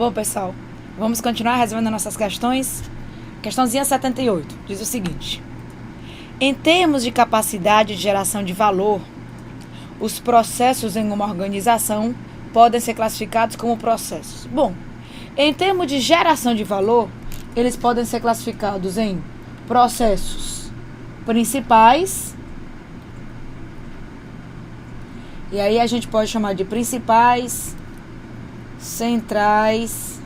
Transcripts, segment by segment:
Bom, pessoal, vamos continuar resolvendo nossas questões. Questãozinha 78 diz o seguinte: em termos de capacidade de geração de valor, os processos em uma organização podem ser classificados como processos. Bom, em termos de geração de valor, eles podem ser classificados em processos principais, e aí a gente pode chamar de principais, centrais,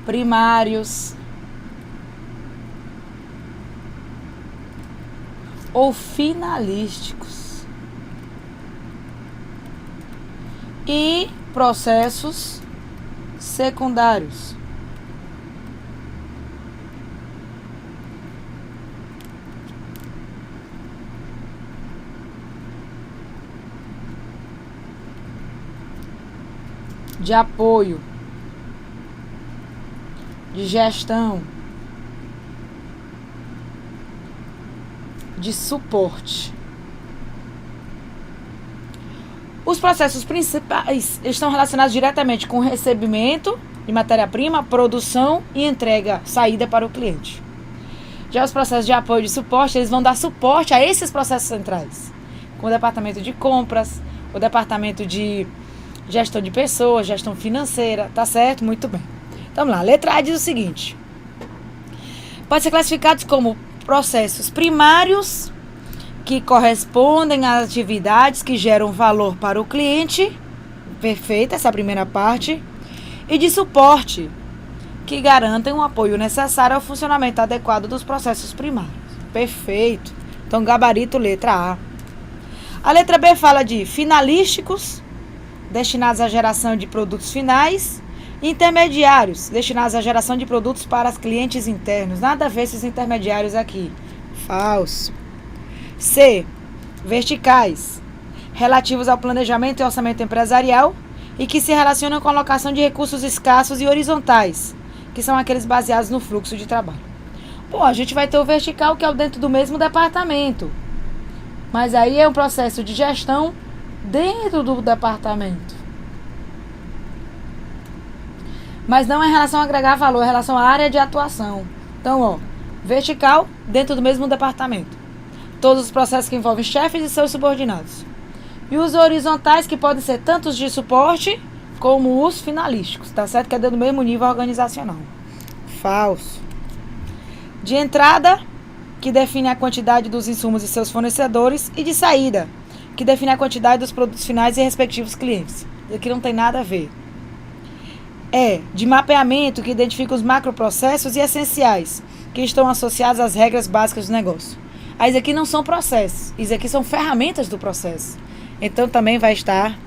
primários ou finalísticos, e processos secundários. De apoio, de gestão, de suporte. Os processos principais estão relacionados diretamente com o recebimento de matéria-prima, produção e entrega, saída para o cliente. Já os processos de apoio e de suporte, eles vão dar suporte a esses processos centrais, com o departamento de compras, o departamento de gestão de pessoas, gestão financeira, tá certo? Muito bem. Então, vamos lá. A letra A diz o seguinte: pode ser classificados como processos primários, que correspondem às atividades que geram valor para o cliente. Perfeito, essa é a primeira parte. E de suporte, que garantem um apoio necessário ao funcionamento adequado dos processos primários. Perfeito. Então, gabarito, letra A. A letra B fala de finalísticos, destinados à geração de produtos finais, intermediários, destinados à geração de produtos para os clientes internos. Nada a ver esses intermediários aqui. Falso. C. Verticais, relativos ao planejamento e orçamento empresarial e que se relacionam com a alocação de recursos escassos, e horizontais, que são aqueles baseados no fluxo de trabalho. Bom, a gente vai ter o vertical, que é o dentro do mesmo departamento, mas aí é um processo de gestão dentro do departamento. Mas não é em relação a agregar valor, é em relação à área de atuação. Então, ó, vertical, dentro do mesmo departamento. Todos os processos que envolvem chefes e seus subordinados. E os horizontais, que podem ser tanto os de suporte como os finalísticos, tá certo? Que é dentro do mesmo nível organizacional. Falso. De entrada, que define a quantidade dos insumos e seus fornecedores, e de saída, que define a quantidade dos produtos finais e respectivos clientes. Isso aqui não tem nada a ver. É de mapeamento, que identifica os macroprocessos e essenciais, que estão associados às regras básicas do negócio. Isso aqui não são processos, isso aqui são ferramentas do processo. Então também vai estar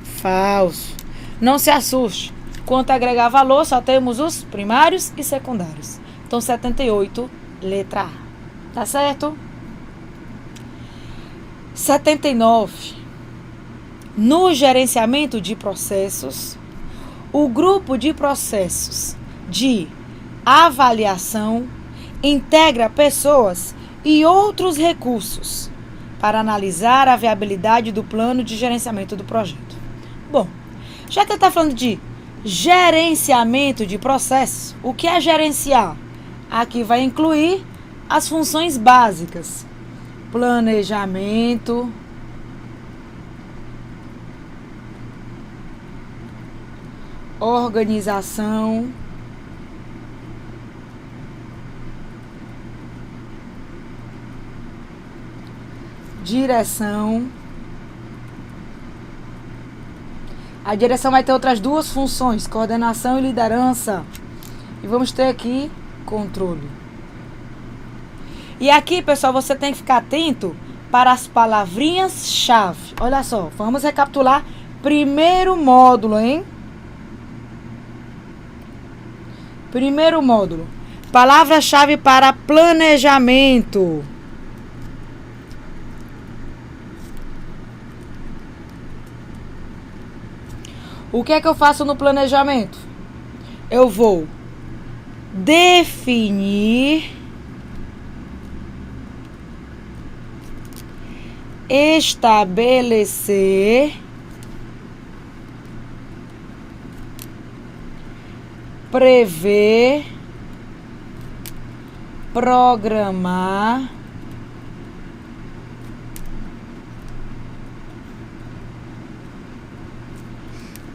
falso. Não se assuste. Quanto a agregar valor, só temos os primários e secundários. Então 78, letra A. Tá certo? 79. No gerenciamento de processos, o grupo de processos de avaliação integra pessoas e outros recursos para analisar a viabilidade do plano de gerenciamento do projeto. Bom, já que ele está falando de gerenciamento de processo, o que é gerenciar? Aqui vai incluir as funções básicas: planejamento, organização, direção. A direção vai ter outras duas funções: coordenação e liderança. E vamos ter aqui controle. E aqui, pessoal, você tem que ficar atento para as palavrinhas-chave. Olha só, vamos recapitular. Primeiro módulo, hein? Primeiro módulo. Palavra-chave para planejamento. O que é que eu faço no planejamento? Eu vou definir, estabelecer prever, programar,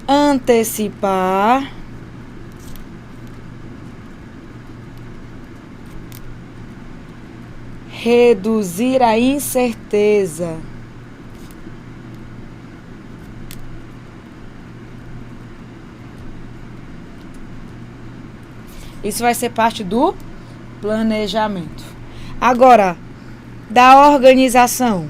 antecipar, reduzir a incerteza, isso vai ser parte do planejamento. Agora, da organização.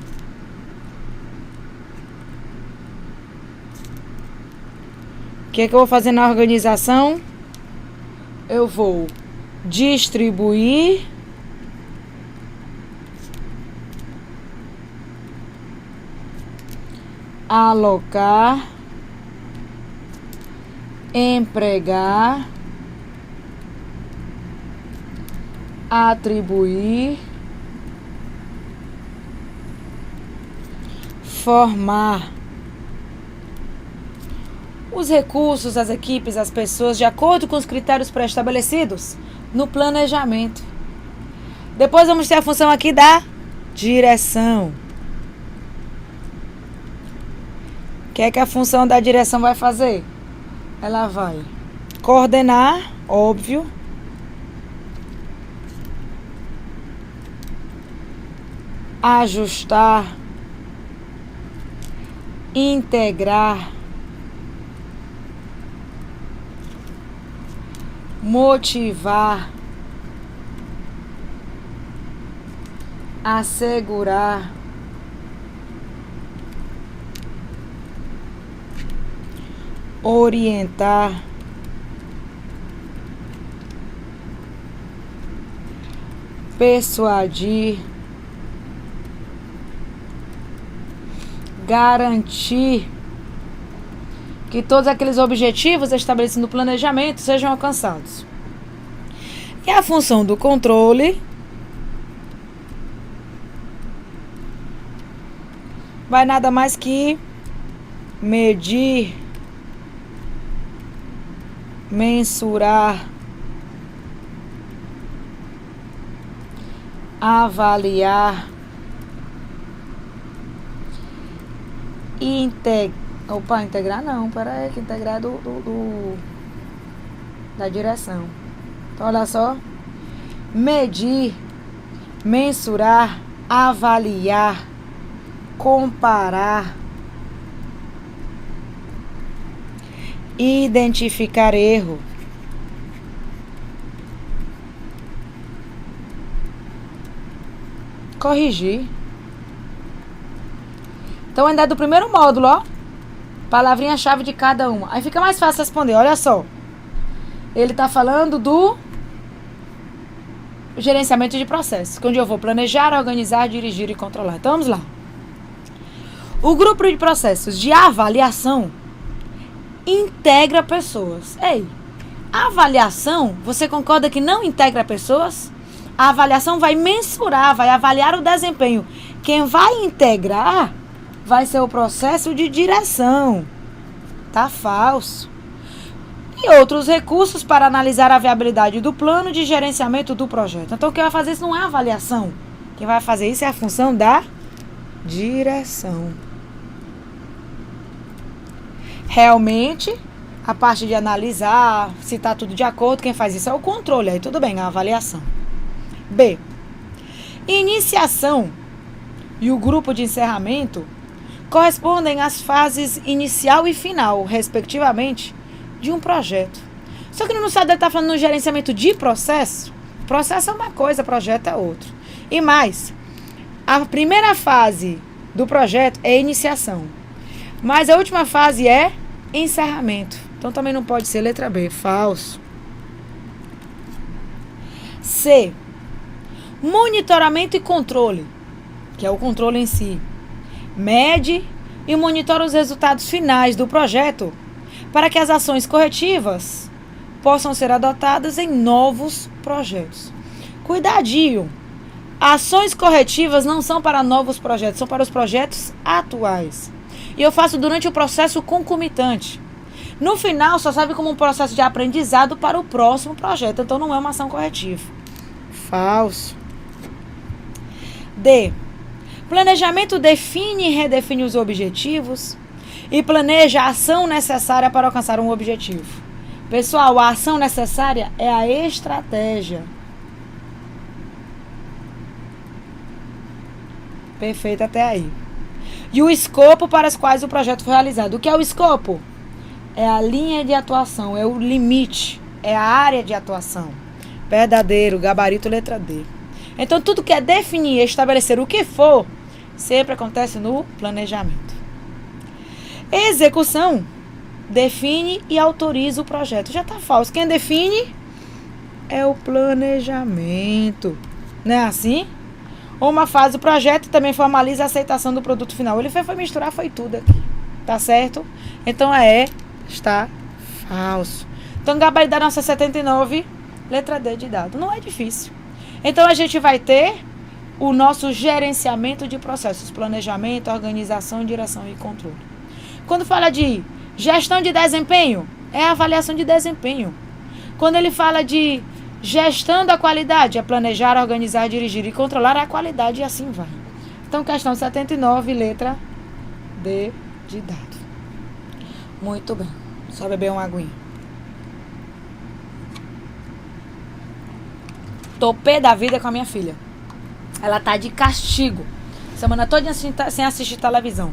O que é que eu vou fazer na organização? Eu vou distribuir, alocar, empregar, atribuir, formar os recursos, as equipes, as pessoas, de acordo com os critérios pré-estabelecidos no planejamento. Depois vamos ter a função aqui da direção. O que é que a função da direção vai fazer? Ela vai coordenar, óbvio, ajustar, integrar, motivar, assegurar, orientar, persuadir, garantir que todos aqueles objetivos estabelecidos no planejamento sejam alcançados. E a função do controle vai nada mais que medir, mensurar, avaliar, integrar não, peraí, que integrar é da direção. Então, olha só. Medir, mensurar, avaliar, comparar, identificar erro, corrigir. Então, ainda é do primeiro módulo, ó. Palavrinha-chave de cada uma. Aí fica mais fácil responder, olha só. Ele está falando do gerenciamento de processos, onde eu vou planejar, organizar, dirigir e controlar. Então, vamos lá. O grupo de processos de avaliação integra pessoas. Ei, a avaliação, você concorda que não integra pessoas? A avaliação vai mensurar, vai avaliar o desempenho. Quem vai integrar vai ser o processo de direção. Tá falso. E outros recursos para analisar a viabilidade do plano de gerenciamento do projeto. Então, quem vai fazer isso não é a avaliação. Quem vai fazer isso é a função da direção. Realmente, a parte de analisar, se está tudo de acordo, quem faz isso é o controle. Aí tudo bem, a avaliação. B. Iniciação e o grupo de encerramento correspondem às fases inicial e final, respectivamente, de um projeto. Só que no enunciado ele está falando no gerenciamento de processo. Processo é uma coisa, projeto é outro. E mais, a primeira fase do projeto é iniciação. Mas a última fase é encerramento. Então também não pode ser letra B, falso. C. Monitoramento e controle, que é o controle em si. Mede e monitora os resultados finais do projeto para que as ações corretivas possam ser adotadas em novos projetos. Cuidadinho! Ações corretivas não são para novos projetos, são para os projetos atuais. E eu faço durante o processo concomitante. No final, só serve como um processo de aprendizado para o próximo projeto. Então, não é uma ação corretiva. Falso. D. Planejamento define e redefine os objetivos e planeja a ação necessária para alcançar um objetivo. Pessoal, a ação necessária é a estratégia. Perfeito até aí. E o escopo para os quais o projeto foi realizado. O que é o escopo? É a linha de atuação, é o limite, é a área de atuação. Verdadeiro, gabarito, letra D. Então, tudo que é definir e estabelecer o que for, sempre acontece no planejamento. Execução define e autoriza o projeto. Já está falso. Quem define é o planejamento. Não é assim? Uma fase do projeto também formaliza a aceitação do produto final. Ele foi misturar, foi tudo aqui. Tá certo? Então, está falso. Então, gabarito da nossa 79, letra D de dado. Não é difícil. Então, a gente vai ter o nosso gerenciamento de processos. Planejamento, organização, direção e controle. Quando fala de gestão de desempenho, é a avaliação de desempenho. Quando ele fala de gestão da qualidade, é planejar, organizar, dirigir e controlar a qualidade e assim vai. Então, questão 79, letra D de dado. Muito bem. Só beber uma aguinha. Tô pé da vida com a minha filha. Ela tá de castigo. Semana toda sem assistir televisão.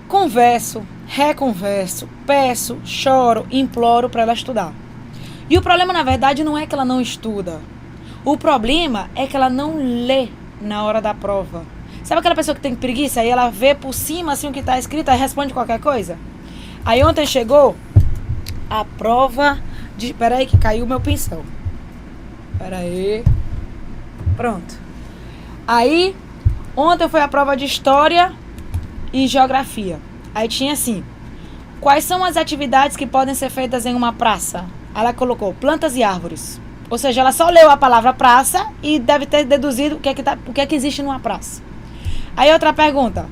Converso, reconverso, peço, choro, imploro para ela estudar. E o problema, na verdade, não é que ela não estuda. O problema é que ela não lê na hora da prova. Sabe aquela pessoa que tem preguiça? Aí ela vê por cima assim o que está escrito e responde qualquer coisa? Aí ontem chegou a prova de... Peraí que caiu o meu pincel. Peraí. Pronto. Aí, ontem foi a prova de História e Geografia. Aí tinha assim: quais são as atividades que podem ser feitas em uma praça? Ela colocou plantas e árvores. Ou seja, ela só leu a palavra praça e deve ter deduzido o que é que existe numa praça. Aí outra pergunta: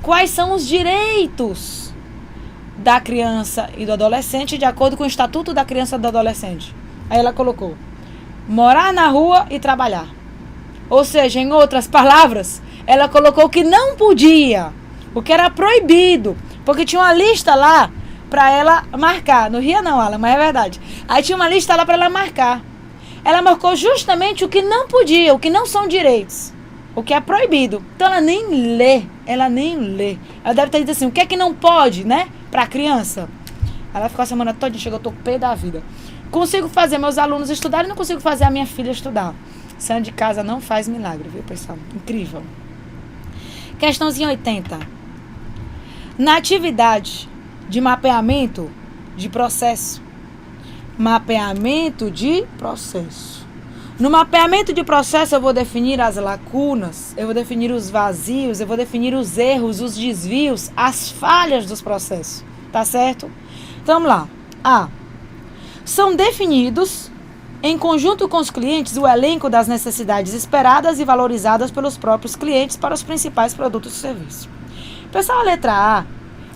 quais são os direitos da criança e do adolescente de acordo com o Estatuto da Criança e do Adolescente? Aí ela colocou: morar na rua e trabalhar. Ou seja, em outras palavras, ela colocou que não podia, o que era proibido, porque tinha uma lista lá para ela marcar. Não ria não, Alan, mas é verdade. Aí tinha uma lista lá para ela marcar. Ela marcou justamente o que não podia, o que não são direitos, o que é proibido. Então ela nem lê. Ela deve ter dito assim: o que é que não pode, né? Para criança. Ela ficou a semana toda, chegou, eu tô pé da vida. Consigo fazer meus alunos estudarem, não consigo fazer a minha filha estudar. Saindo de casa não faz milagre, viu, pessoal? Incrível. Questãozinha 80. Na atividade de mapeamento de processo. Mapeamento de processo. No mapeamento de processo eu vou definir as lacunas, eu vou definir os vazios, eu vou definir os erros, os desvios, as falhas dos processos. Tá certo? Então vamos lá. A. São definidos, em conjunto com os clientes, o elenco das necessidades esperadas e valorizadas pelos próprios clientes para os principais produtos e serviços. Pessoal, a letra A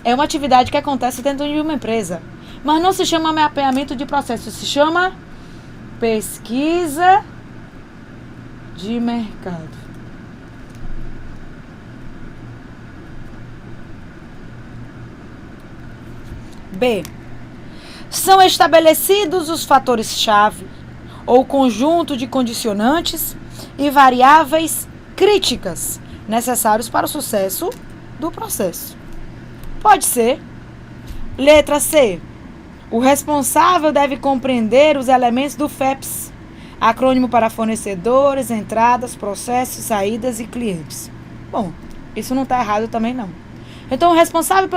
é uma atividade que acontece dentro de uma empresa, mas não se chama mapeamento de processo, se chama pesquisa de mercado. B. São estabelecidos os fatores-chave ou conjunto de condicionantes e variáveis críticas necessários para o sucesso do processo. Pode ser. Letra C. O responsável deve compreender os elementos do FEPS, acrônimo para fornecedores, entradas, processos, saídas e clientes. Bom, isso não está errado também não. Então, o responsável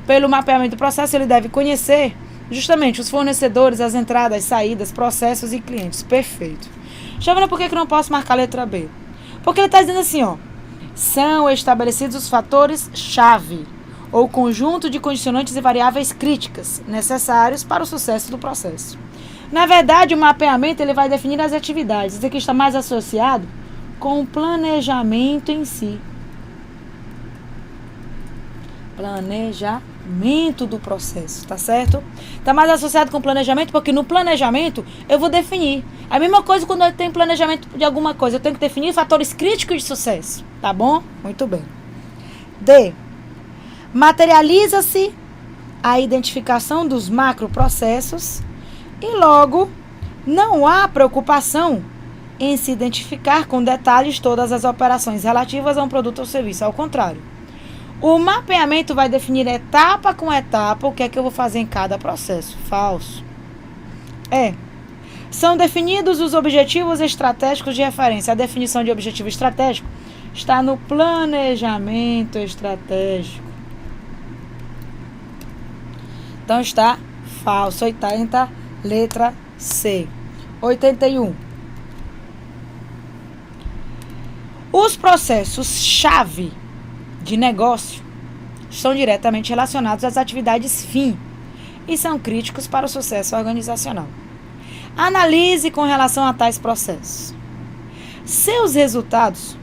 pelo mapeamento do processo, ele deve conhecer justamente os fornecedores, as entradas, saídas, processos e clientes. Perfeito. Já vendo por que não posso marcar a letra B? Porque ele está dizendo assim, ó: são estabelecidos os fatores-chave ou conjunto de condicionantes e variáveis críticas necessários para o sucesso do processo. Na verdade, o mapeamento ele vai definir as atividades. Isso aqui está mais associado com o planejamento em si. Planejamento. desenvolvimento do processo, tá certo? Está mais associado com planejamento, porque no planejamento eu vou definir. A mesma coisa quando eu tenho planejamento de alguma coisa, eu tenho que definir fatores críticos de sucesso, tá bom? Muito bem. D. Materializa-se a identificação dos macroprocessos e logo não há preocupação em se identificar com detalhes todas as operações relativas a um produto ou serviço. Ao contrário, o mapeamento vai definir etapa com etapa o que é que eu vou fazer em cada processo. Falso. São definidos os objetivos estratégicos de referência. A definição de objetivo estratégico está no planejamento estratégico. Então está falso. 80, letra C. 81. Os processos-chave de negócio estão diretamente relacionados às atividades fim e são críticos para o sucesso organizacional. Analise com relação a tais processos. Seus resultados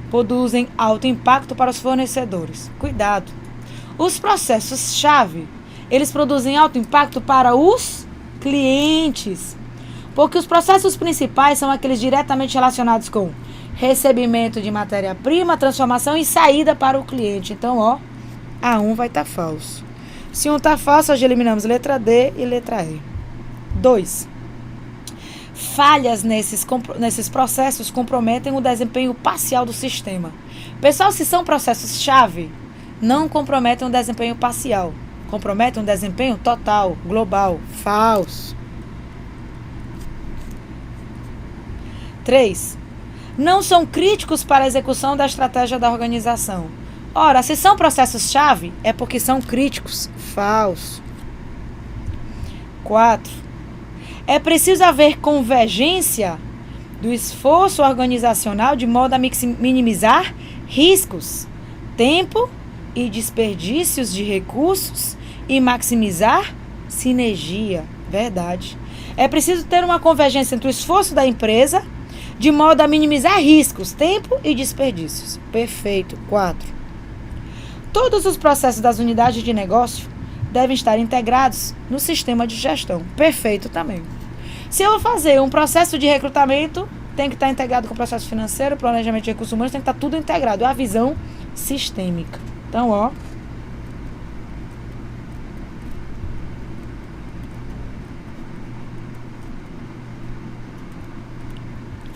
produzem alto impacto para os fornecedores. Cuidado! Os processos-chave, eles produzem alto impacto para os clientes, porque os processos principais são aqueles diretamente relacionados com recebimento de matéria-prima, transformação e saída para o cliente. Então, A1 vai estar falso. Se um está falso, hoje eliminamos letra D e letra E. 2. Falhas nesses processos comprometem o desempenho parcial do sistema. Pessoal, se são processos-chave, não comprometem o desempenho parcial. Comprometem o desempenho total, global. Falso. 3. Não são críticos para a execução da estratégia da organização. Ora, se são processos-chave, é porque são críticos. Falso. 4. É preciso haver convergência do esforço organizacional de modo a minimizar riscos, tempo e desperdícios de recursos e maximizar sinergia. Verdade. É preciso ter uma convergência entre o esforço da empresa de modo a minimizar riscos, tempo e desperdícios. Perfeito. 4. Todos os processos das unidades de negócio devem estar integrados no sistema de gestão. Perfeito também. Se eu vou fazer um processo de recrutamento, tem que estar integrado com o processo financeiro, planejamento de recursos humanos, tem que estar tudo integrado. É a visão sistêmica. Então,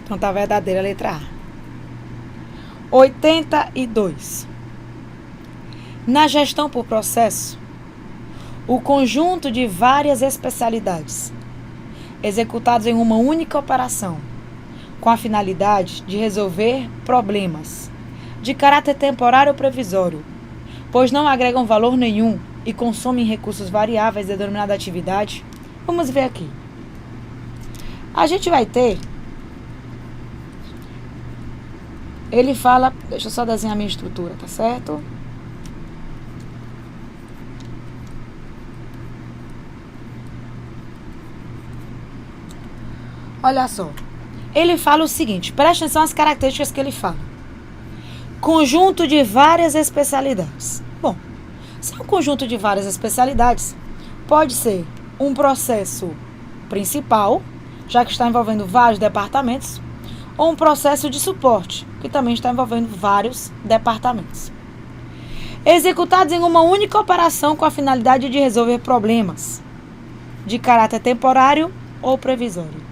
Então tá verdadeira a letra A. 82. Na gestão por processo, o conjunto de várias especialidades executadas em uma única operação, com a finalidade de resolver problemas de caráter temporário ou provisório, pois não agregam valor nenhum e consomem recursos variáveis de denominada atividade. Vamos ver aqui. A gente vai ter... Ele fala... Deixa eu só desenhar minha estrutura, tá certo? Olha só. Ele fala o seguinte, preste atenção às características que ele fala. Conjunto de várias especialidades. Bom, se é um conjunto de várias especialidades, pode ser um processo principal, já que está envolvendo vários departamentos, ou um processo de suporte, que também está envolvendo vários departamentos. Executados em uma única operação com a finalidade de resolver problemas de caráter temporário ou provisório.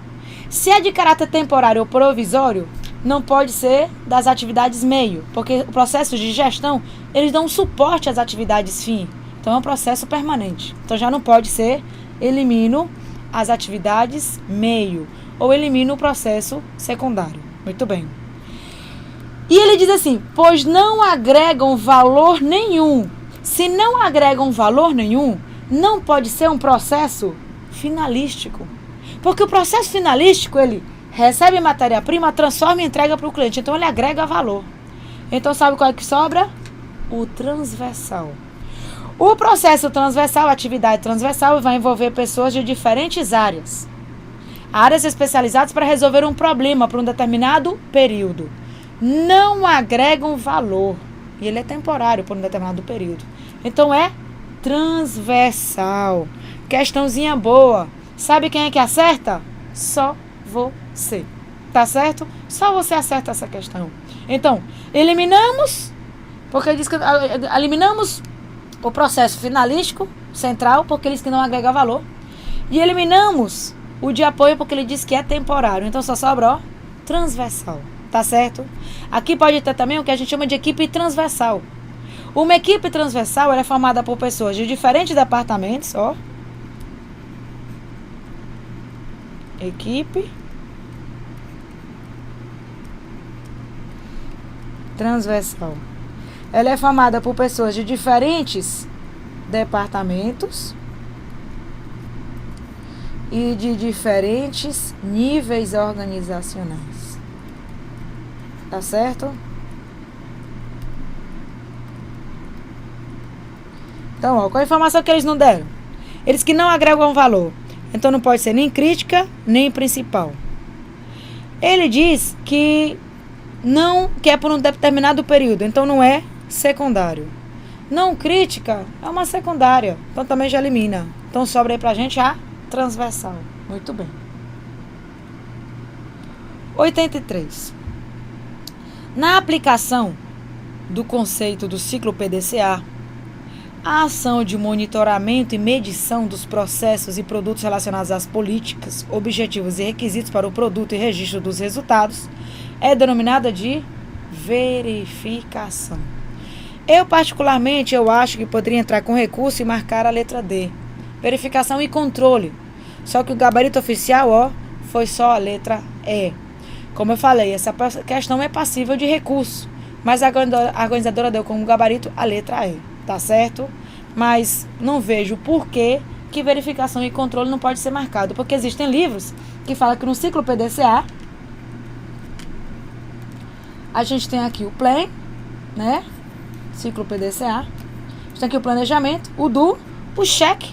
Se é de caráter temporário ou provisório, não pode ser das atividades meio, porque o processo de gestão, eles dão suporte às atividades fim. Então é um processo permanente. Então já não pode ser, elimino as atividades meio, ou elimino o processo secundário. Muito bem. E ele diz assim, pois não agregam valor nenhum. Se não agregam valor nenhum, não pode ser um processo finalístico. Porque o processo finalístico, ele recebe matéria-prima, transforma e entrega para o cliente. Então, ele agrega valor. Então, sabe qual é que sobra? O transversal. O processo transversal, a atividade transversal, vai envolver pessoas de diferentes áreas. Áreas especializadas para resolver um problema por um determinado período. Não agregam valor. E ele é temporário por um determinado período. Então, é transversal. Questãozinha boa. Sabe quem é que acerta? Só você. Tá certo? Só você acerta essa questão. Então, eliminamos, porque diz que eliminamos o processo finalístico central, porque ele diz que não agrega valor. E eliminamos o de apoio, porque ele diz que é temporário. Então, só sobra, ó, transversal. Tá certo? Aqui pode ter também o que a gente chama de equipe transversal. Uma equipe transversal ela é formada por pessoas de diferentes departamentos, ó. Equipe transversal. Ela é formada por pessoas de diferentes departamentos e de diferentes níveis organizacionais. Tá certo? Então, ó, qual a informação que eles não deram? Eles que não agregam valor. Então, não pode ser nem crítica, nem principal. Ele diz que não, que é por um determinado período. Então, não é secundário. Não crítica é uma secundária. Então, também já elimina. Então, sobra aí pra gente a transversal. Muito bem. 83. Na aplicação do conceito do ciclo PDCA, a ação de monitoramento e medição dos processos e produtos relacionados às políticas, objetivos e requisitos para o produto e registro dos resultados é denominada de verificação. Eu, particularmente, acho que poderia entrar com recurso e marcar a letra D. Verificação e controle. Só que o gabarito oficial, ó, foi só a letra E. Como eu falei, essa questão é passível de recurso, mas a organizadora deu como gabarito a letra E. Tá certo? Mas não vejo por que verificação e controle não pode ser marcado. Porque existem livros que falam que no ciclo PDCA a gente tem aqui o PLAN, né? Ciclo PDCA. A gente tem aqui o planejamento, o DO, o check,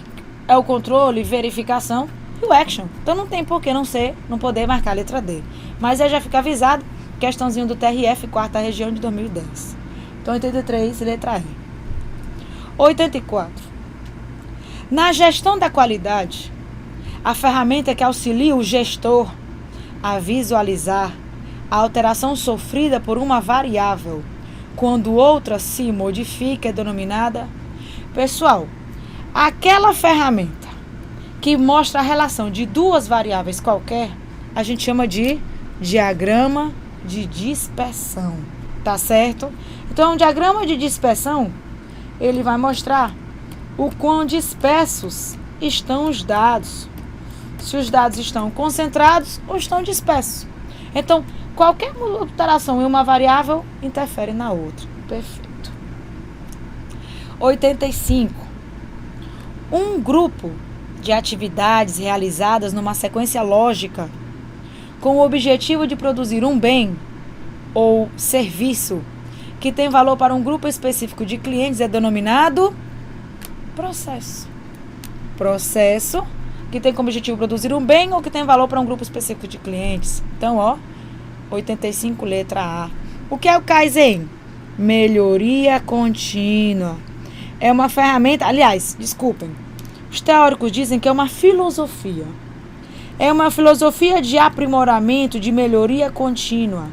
é o controle, verificação, e o action. Então não tem por que não poder marcar a letra D. Mas aí já fica avisado, questãozinho do TRF, quarta região de 2010. Então 83, letra E. 84. Na gestão da qualidade, a ferramenta que auxilia o gestor a visualizar a alteração sofrida por uma variável quando outra se modifica é denominada... Pessoal, aquela ferramenta que mostra a relação de duas variáveis qualquer, a gente chama de diagrama de dispersão. Tá certo? Então, um diagrama de dispersão ele vai mostrar o quão dispersos estão os dados. Se os dados estão concentrados ou estão dispersos. Então, qualquer alteração em uma variável interfere na outra. Perfeito. 85. Um grupo de atividades realizadas numa sequência lógica com o objetivo de produzir um bem ou serviço que tem valor para um grupo específico de clientes é denominado processo. Processo que tem como objetivo produzir um bem ou que tem valor para um grupo específico de clientes. Então, ó, 85, letra A. O que é o Kaizen? Melhoria contínua. É uma ferramenta, aliás, desculpem, os teóricos dizem que é uma filosofia. É uma filosofia de aprimoramento, de melhoria contínua,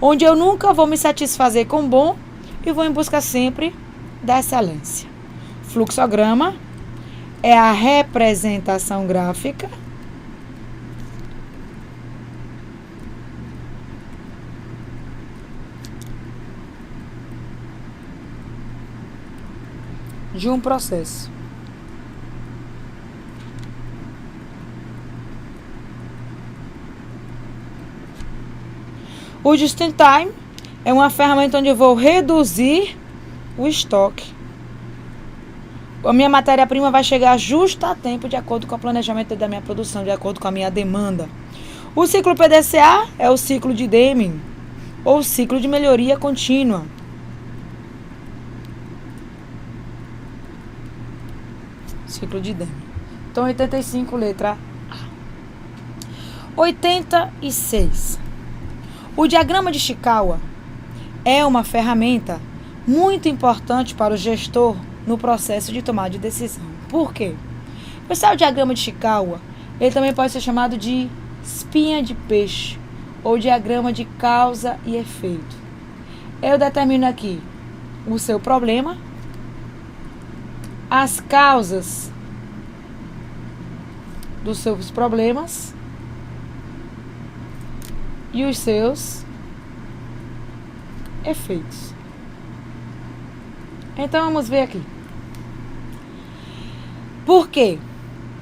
onde eu nunca vou me satisfazer com o bom e vou em busca sempre da excelência. Fluxograma é a representação gráfica de um processo. O Just-in-Time é uma ferramenta onde eu vou reduzir o estoque. A minha matéria-prima vai chegar justo a tempo de acordo com o planejamento da minha produção, de acordo com a minha demanda. O ciclo PDCA é o ciclo de Deming, ou ciclo de melhoria contínua. Ciclo de Deming. Então, 85, letra A. 86. O diagrama de Chikawa é uma ferramenta muito importante para o gestor no processo de tomada de decisão. Por quê? Pessoal, o diagrama de Chikawa, ele também pode ser chamado de espinha de peixe ou diagrama de causa e efeito. Eu determino aqui o seu problema, as causas dos seus problemas e os seus efeitos. Então vamos ver aqui. Por quê?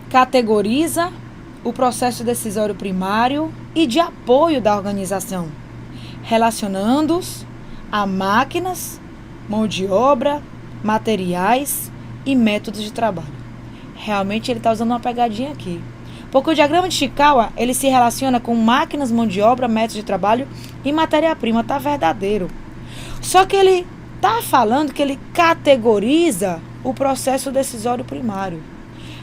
Categoriza o processo decisório primário e de apoio da organização, relacionando-os a máquinas, mão de obra, materiais e métodos de trabalho. Realmente ele está usando uma pegadinha aqui. Porque o diagrama de Chikawa, ele se relaciona com máquinas, mão de obra, métodos de trabalho e matéria-prima. Está verdadeiro. Só que ele está falando que ele categoriza o processo decisório primário.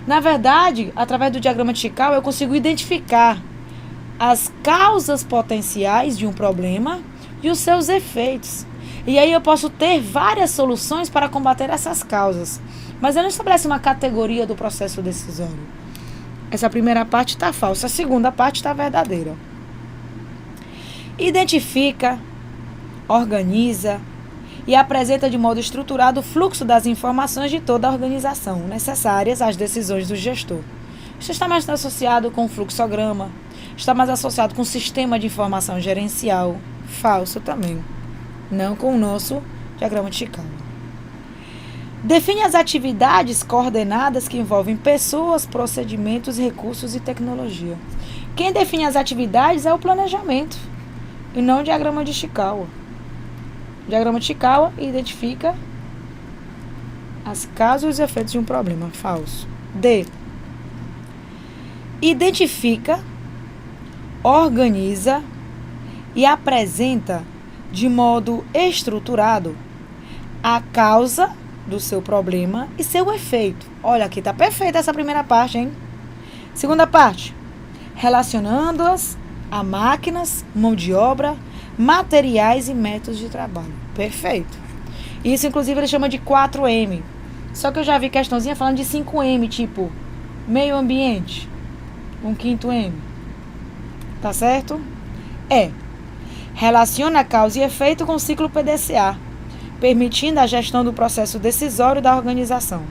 Na verdade, através do diagrama de Chikawa, eu consigo identificar as causas potenciais de um problema e os seus efeitos. E aí eu posso ter várias soluções para combater essas causas. Mas eu não estabeleço uma categoria do processo decisório. Essa primeira parte está falsa, a segunda parte está verdadeira. Identifica, organiza e apresenta de modo estruturado o fluxo das informações de toda a organização necessárias às decisões do gestor. Isso está mais associado com o fluxograma, está mais associado com o sistema de informação gerencial. Falso também, não com o nosso diagrama de Chikawa. Define as atividades coordenadas que envolvem pessoas, procedimentos, recursos e tecnologia. Quem define as atividades é o planejamento e não o diagrama de Chikawa. O diagrama de Chikawa identifica as causas e os efeitos de um problema. Falso. D. Identifica, organiza e apresenta de modo estruturado a causa do seu problema e seu efeito. Olha, aqui está perfeita essa primeira parte, hein? Segunda parte. Relacionando-as a máquinas, mão de obra, materiais e métodos de trabalho. Perfeito. Isso, inclusive, ele chama de 4M. Só que eu já vi questãozinha falando de 5M, tipo meio ambiente. 1/5 M. Tá certo? Relaciona a causa e efeito com o ciclo PDCA, permitindo a gestão do processo decisório da organização.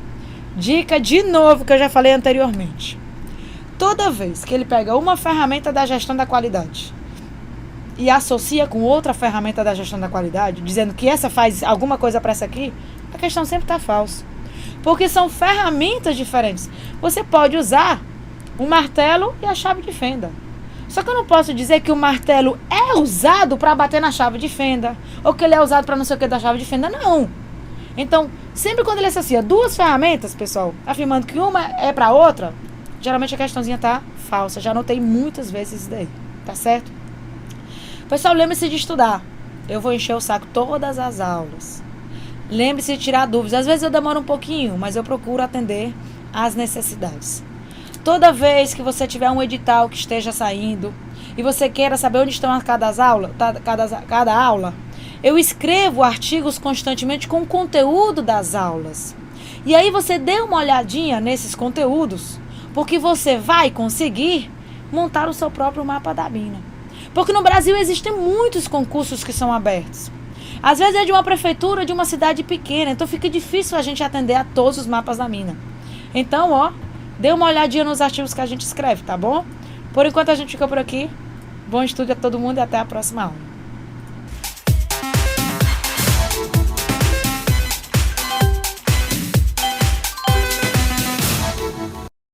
Dica de novo que eu já falei anteriormente. Toda vez que ele pega uma ferramenta da gestão da qualidade e associa com outra ferramenta da gestão da qualidade, dizendo que essa faz alguma coisa para essa aqui, a questão sempre está falsa. Porque são ferramentas diferentes. Você pode usar o martelo e a chave de fenda. Só que eu não posso dizer que o martelo é usado para bater na chave de fenda, ou que ele é usado para não sei o que da chave de fenda, não. Então, sempre quando ele associa duas ferramentas, pessoal, afirmando que uma é para outra, geralmente a questãozinha tá falsa. Já notei muitas vezes isso daí, tá certo? Pessoal, lembre-se de estudar. Eu vou encher o saco todas as aulas. Lembre-se de tirar dúvidas. Às vezes eu demoro um pouquinho, mas eu procuro atender às necessidades. Toda vez que você tiver um edital que esteja saindo e você queira saber onde estão cada aula, eu escrevo artigos constantemente com o conteúdo das aulas. E aí você dê uma olhadinha nesses conteúdos, porque você vai conseguir montar o seu próprio mapa da mina. Porque no Brasil existem muitos concursos que são abertos. Às vezes é de uma prefeitura, de uma cidade pequena, então fica difícil a gente atender a todos os mapas da mina. Então, dê uma olhadinha nos artigos que a gente escreve, tá bom? Por enquanto a gente fica por aqui. Bom estudo a todo mundo e até a próxima aula.